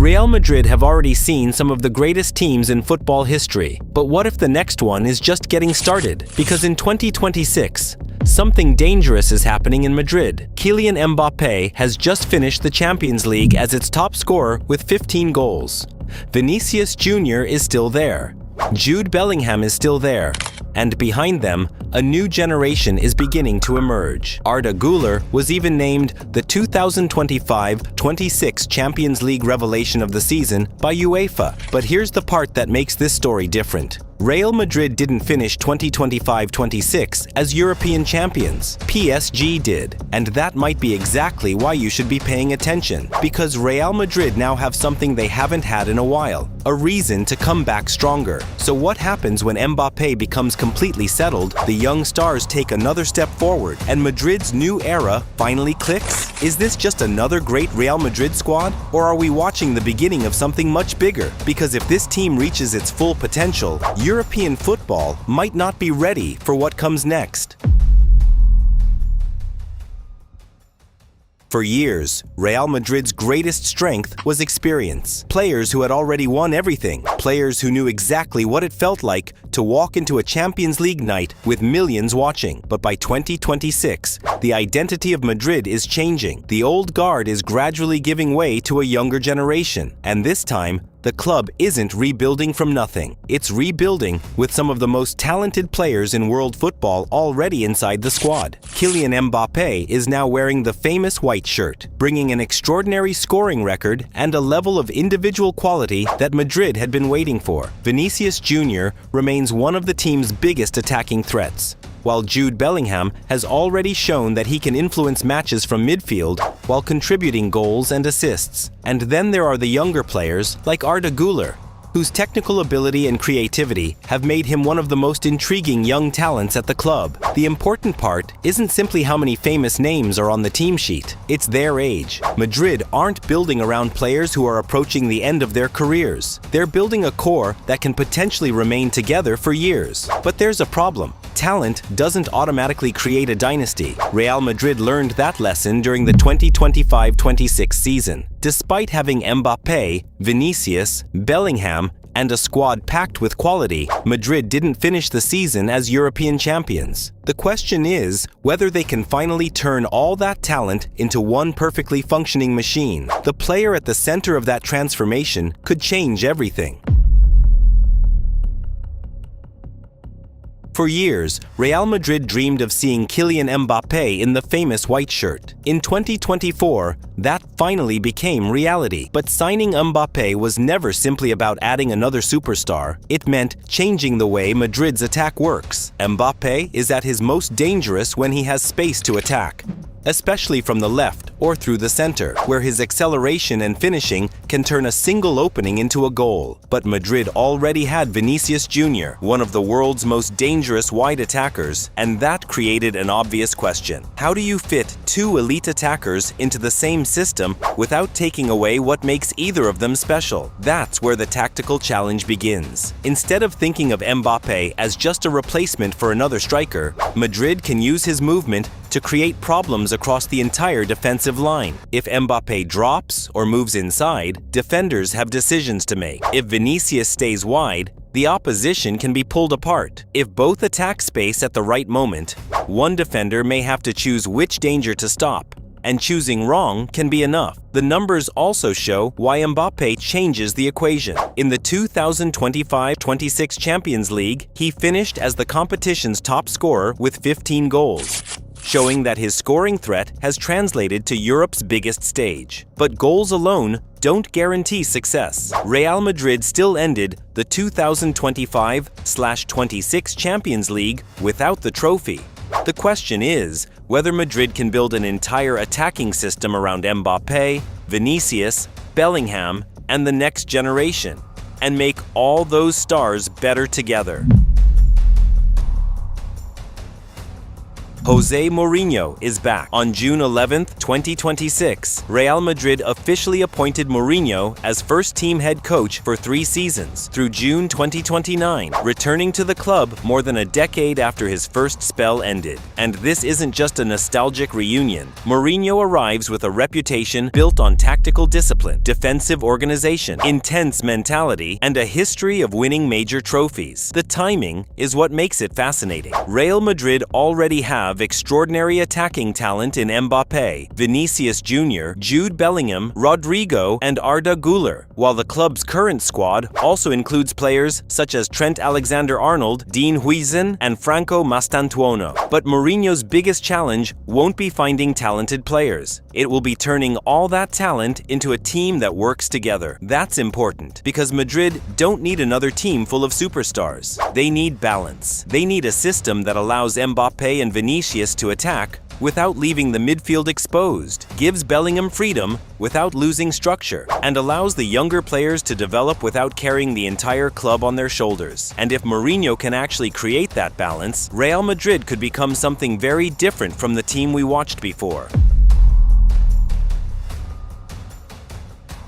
Real Madrid have already seen some of the greatest teams in football history, but what if the next one is just getting started? Because in 2026, something dangerous is happening in Madrid. Kylian Mbappé has just finished the Champions League as its top scorer with 15 goals. Vinícius Júnior is still there. Jude Bellingham is still there. And behind them, a new generation is beginning to emerge. Arda Güler was even named the 2025-26 Champions League revelation of the season by UEFA. But here's the part that makes this story different. Real Madrid didn't finish 2025-26 as European champions. PSG did. And that might be exactly why you should be paying attention. Because Real Madrid now have something they haven't had in a while. A reason to come back stronger. So what happens when Mbappé becomes completely settled, the young stars take another step forward, and Madrid's new era finally clicks? Is this just another great Real Madrid squad? Or are we watching the beginning of something much bigger? Because if this team reaches its full potential, European football might not be ready for what comes next. For years, Real Madrid's greatest strength was experience. Players who had already won everything. Players who knew exactly what it felt like to walk into a Champions League night with millions watching. But by 2026, the identity of Madrid is changing. The old guard is gradually giving way to a younger generation. And this time, the club isn't rebuilding from nothing. It's rebuilding with some of the most talented players in world football already inside the squad. Kylian Mbappé is now wearing the famous white shirt, bringing an extraordinary scoring record and a level of individual quality that Madrid had been waiting for. Vinícius Júnior remains one of the team's biggest attacking threats, while Jude Bellingham has already shown that he can influence matches from midfield while contributing goals and assists. And then there are the younger players like Arda Güler, whose technical ability and creativity have made him one of the most intriguing young talents at the club. The important part isn't simply how many famous names are on the team sheet, it's their age. Madrid aren't building around players who are approaching the end of their careers. They're building a core that can potentially remain together for years. But there's a problem. Talent doesn't automatically create a dynasty. Real Madrid learned that lesson during the 2025-26 season. Despite having Mbappé, Vinícius, Bellingham, and a squad packed with quality, Madrid didn't finish the season as European champions. The question is whether they can finally turn all that talent into one perfectly functioning machine. The player at the center of that transformation could change everything. For years, Real Madrid dreamed of seeing Kylian Mbappé in the famous white shirt. In 2024, that finally became reality. But signing Mbappé was never simply about adding another superstar. It meant changing the way Madrid's attack works. Mbappé is at his most dangerous when he has space to attack, especially from the left or through the center, where his acceleration and finishing can turn a single opening into a goal. But Madrid already had Vinícius Júnior, one of the world's most dangerous wide attackers, and that created an obvious question. How do you fit two elite attackers into the same system without taking away what makes either of them special? That's where the tactical challenge begins. Instead of thinking of Mbappé as just a replacement for another striker, Madrid can use his movement to create problems across the entire defensive line. If Mbappé drops or moves inside, defenders have decisions to make. If Vinícius stays wide, the opposition can be pulled apart. If both attack space at the right moment, one defender may have to choose which danger to stop, and choosing wrong can be enough. The numbers also show why Mbappé changes the equation. In the 2025-26 Champions League, he finished as the competition's top scorer with 15 goals. Showing that his scoring threat has translated to Europe's biggest stage. But goals alone don't guarantee success. Real Madrid still ended the 2025-26 Champions League without the trophy. The question is whether Madrid can build an entire attacking system around Mbappé, Vinícius, Bellingham, and the next generation, and make all those stars better together. José Mourinho is back. On June 11, 2026, Real Madrid officially appointed Mourinho as first-team head coach for 3 seasons, through June 2029, returning to the club more than a decade after his first spell ended. And this isn't just a nostalgic reunion. Mourinho arrives with a reputation built on tactical discipline, defensive organization, intense mentality, and a history of winning major trophies. The timing is what makes it fascinating. Real Madrid already have extraordinary attacking talent in Mbappé, Vinícius Júnior, Jude Bellingham, Rodrigo, and Arda Güler, while the club's current squad also includes players such as Trent Alexander-Arnold, Dean Huijsen, and Franco Mastantuono. But Mourinho's biggest challenge won't be finding talented players. It will be turning all that talent into a team that works together. That's important, because Madrid don't need another team full of superstars. They need balance. They need a system that allows Mbappé and Vinícius to attack without leaving the midfield exposed, gives Bellingham freedom without losing structure, and allows the younger players to develop without carrying the entire club on their shoulders. And if Mourinho can actually create that balance, Real Madrid could become something very different from the team we watched before.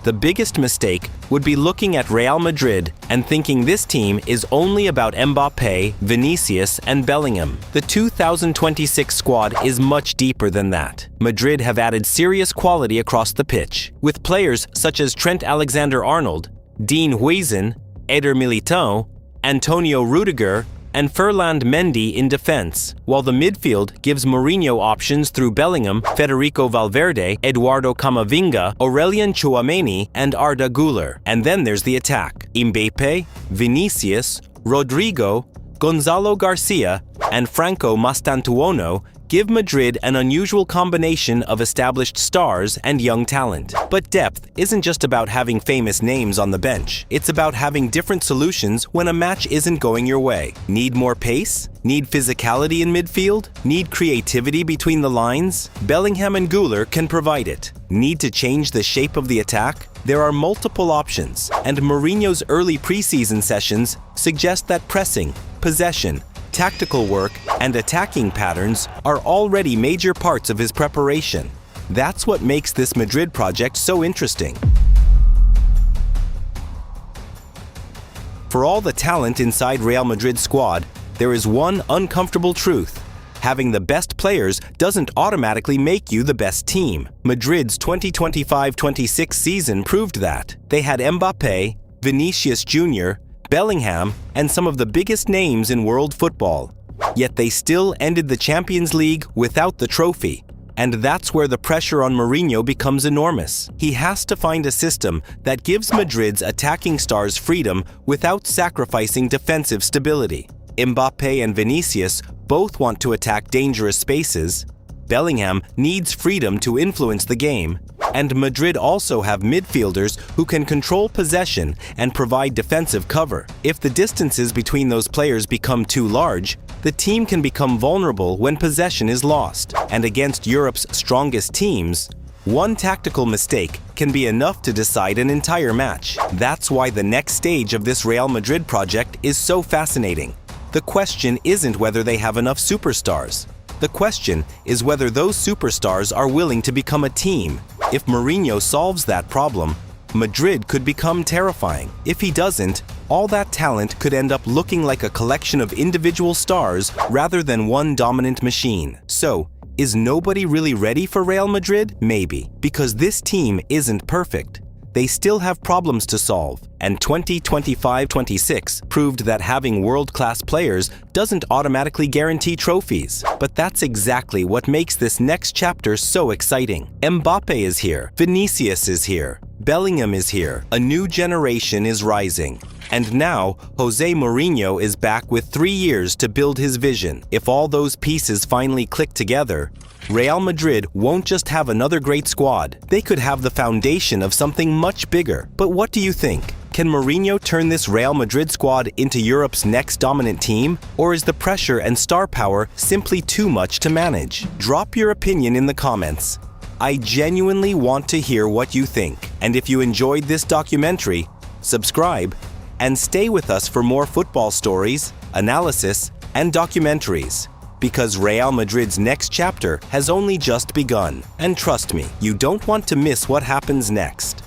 The biggest mistake would be looking at Real Madrid and thinking this team is only about Mbappé, Vinícius, and Bellingham. The 2026 squad is much deeper than that. Madrid have added serious quality across the pitch, with players such as Trent Alexander-Arnold, Dean Huijsen, Eder Militão, Antonio Rudiger, and Ferland Mendy in defense, while the midfield gives Mourinho options through Bellingham, Federico Valverde, Eduardo Camavinga, Aurelien Tchouaméni, and Arda Güler. And then there's the attack. Mbappé, Vinícius, Rodrigo, Gonzalo Garcia, and Franco Mastantuono give Madrid an unusual combination of established stars and young talent. But depth isn't just about having famous names on the bench. It's about having different solutions when a match isn't going your way. Need more pace? Need physicality in midfield? Need creativity between the lines? Bellingham and Güler can provide it. Need to change the shape of the attack? There are multiple options, and Mourinho's early preseason sessions suggest that pressing, possession, tactical work, and attacking patterns are already major parts of his preparation. That's what makes this Madrid project so interesting. For all the talent inside Real Madrid's squad, there is one uncomfortable truth. Having the best players doesn't automatically make you the best team. Madrid's 2025-26 season proved that. They had Mbappé, Vinícius Júnior, Bellingham, and some of the biggest names in world football. Yet they still ended the Champions League without the trophy. And that's where the pressure on Mourinho becomes enormous. He has to find a system that gives Madrid's attacking stars freedom without sacrificing defensive stability. Mbappé and Vinícius both want to attack dangerous spaces. Bellingham needs freedom to influence the game. And Madrid also have midfielders who can control possession and provide defensive cover. If the distances between those players become too large, the team can become vulnerable when possession is lost. And against Europe's strongest teams, one tactical mistake can be enough to decide an entire match. That's why the next stage of this Real Madrid project is so fascinating. The question isn't whether they have enough superstars. The question is whether those superstars are willing to become a team. If Mourinho solves that problem, Madrid could become terrifying. If he doesn't, all that talent could end up looking like a collection of individual stars rather than one dominant machine. So, is nobody really ready for Real Madrid? Maybe, because this team isn't perfect. They still have problems to solve, and 2025-26 proved that having world-class players doesn't automatically guarantee trophies. But that's exactly what makes this next chapter so exciting. Mbappé is here, Vinícius is here, Bellingham is here, a new generation is rising. And now, José Mourinho is back with 3 years to build his vision. If all those pieces finally click together, Real Madrid won't just have another great squad, they could have the foundation of something much bigger. But what do you think? Can Mourinho turn this Real Madrid squad into Europe's next dominant team? Or is the pressure and star power simply too much to manage? Drop your opinion in the comments. I genuinely want to hear what you think. And if you enjoyed this documentary, subscribe and stay with us for more football stories, analysis, and documentaries. because Real Madrid's next chapter has only just begun. And trust me, you don't want to miss what happens next.